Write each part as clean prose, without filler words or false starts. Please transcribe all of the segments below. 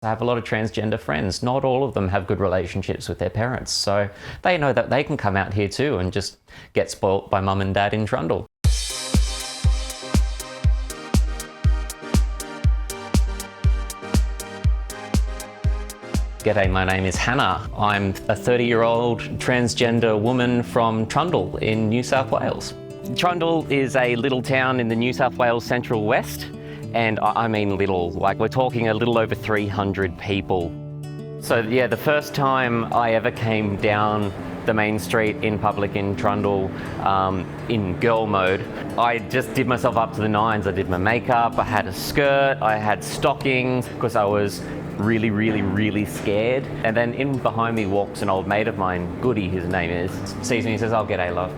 I have a lot of transgender friends. Not all of them have good relationships with their parents, so they know that they can come out here too and just get spoilt by mum and dad in Trundle. G'day, my name is Hannah. I'm a 30-year-old transgender woman from Trundle in New South Wales. Trundle is a little town in the New South Wales Central West, and I mean little, like we're talking a little over 300 people. So yeah, the first time I ever came down the main street in public in Trundle in girl mode, I just did myself up to the nines. I did my makeup, I had a skirt, I had stockings, because I was really scared. And then in behind me walks an old mate of mine, Goody his name is, sees me and says, "Oh, g'day love."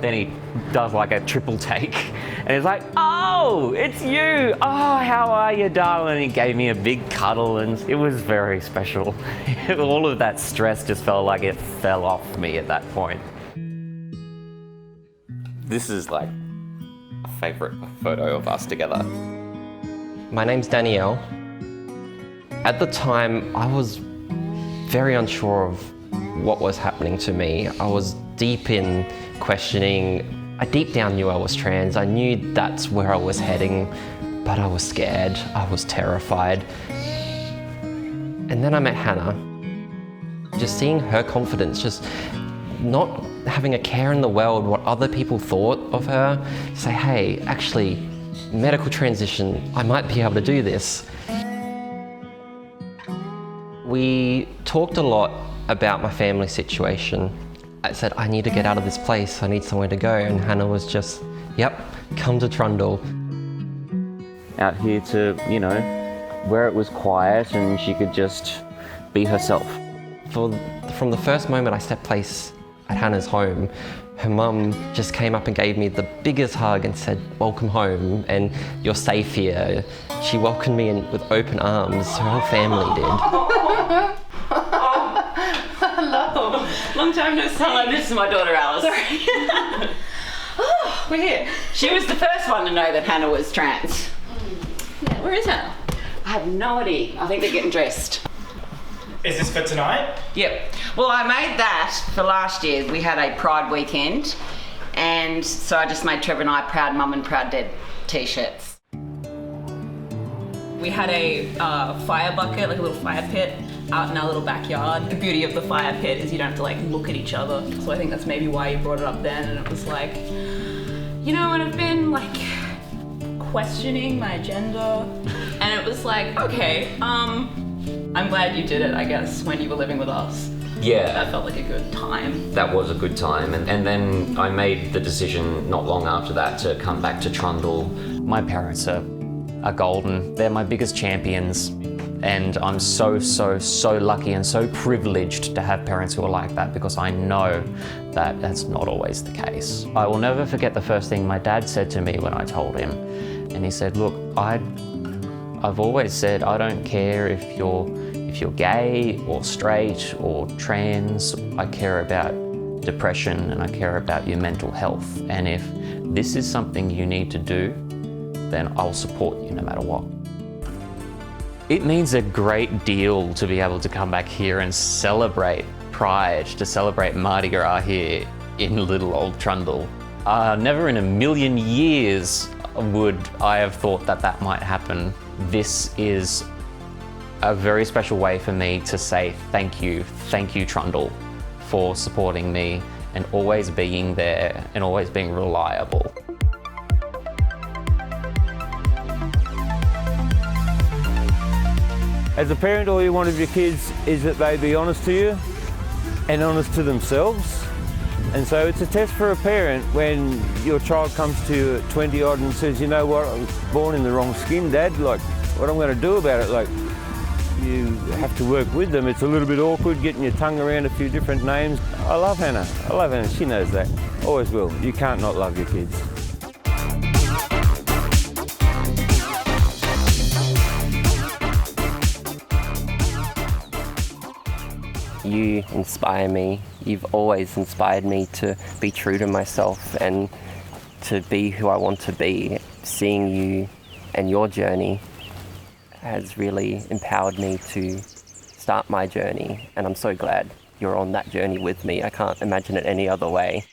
Then he does like a triple take and he's like, "Oh, it's you. Oh, how are you, darling?" And he gave me a big cuddle and it was very special. All of that stress just felt like it fell off me at that point. This is like a favourite photo of us together. My name's Danielle. At the time, I was very unsure of what was happening to me. I was deep in questioning. I deep down knew I was trans. I knew that's where I was heading, but I was scared. I was terrified. And then I met Hannah. Just seeing her confidence, just not having a care in the world what other people thought of her. Say, hey, actually, medical transition, I might be able to do this. We talked a lot about my family situation. I said, I need to get out of this place, I need somewhere to go. And Hannah was just, yep, come to Trundle. Out here to, you know, where it was quiet and she could just be herself. From the first moment I stepped place at Hannah's home, her mum just came up and gave me the biggest hug and said, "Welcome home, and you're safe here." She welcomed me in with open arms, her whole family did. Hello. Long time no see. Hello, this is my daughter Alice. Sorry. Oh, we're here. She was the first one to know that Hannah was trans. Yeah, where is Hannah? I have no idea. I think they're getting dressed. Is this for tonight? Yep. Well, I made that for last year. We had a Pride weekend, and so I just made Trevor and I Proud Mum and Proud Dad t-shirts. We had a fire bucket, like a little fire pit, out in our little backyard. The beauty of the fire pit is you don't have to like look at each other. So I think that's maybe why you brought it up then. And it was like, you know, and I've been like questioning my gender, and it was like, okay, I'm glad you did it, I guess, when you were living with us. Yeah. That felt like a good time. That was a good time. And then I made the decision not long after that to come back to Trundle. My parents are golden. They're my biggest champions. And I'm so lucky and so privileged to have parents who are like that, because I know that that's not always the case. I will never forget the first thing my dad said to me when I told him. And he said, "Look, I've always said I don't care if you're gay or straight or trans. I care about depression and I care about your mental health. And if this is something you need to do, then I'll support you no matter what." It means a great deal to be able to come back here and celebrate Pride, to celebrate Mardi Gras here in little old Trundle. Never in a million years would I have thought that that might happen. This is a very special way for me to say thank you Trundle, for supporting me and always being there and always being reliable. As a parent, all you want of your kids is that they be honest to you and honest to themselves. And so it's a test for a parent when your child comes to you at 20 odd and says, "You know what, I was born in the wrong skin, Dad, like, what I'm going to do about it?" Like, you have to work with them. It's a little bit awkward getting your tongue around a few different names. I love Hannah. She knows that. Always will. You can't not love your kids. You inspire me. You've always inspired me to be true to myself and to be who I want to be. Seeing you and your journey has really empowered me to start my journey, and I'm so glad you're on that journey with me. I can't imagine it any other way.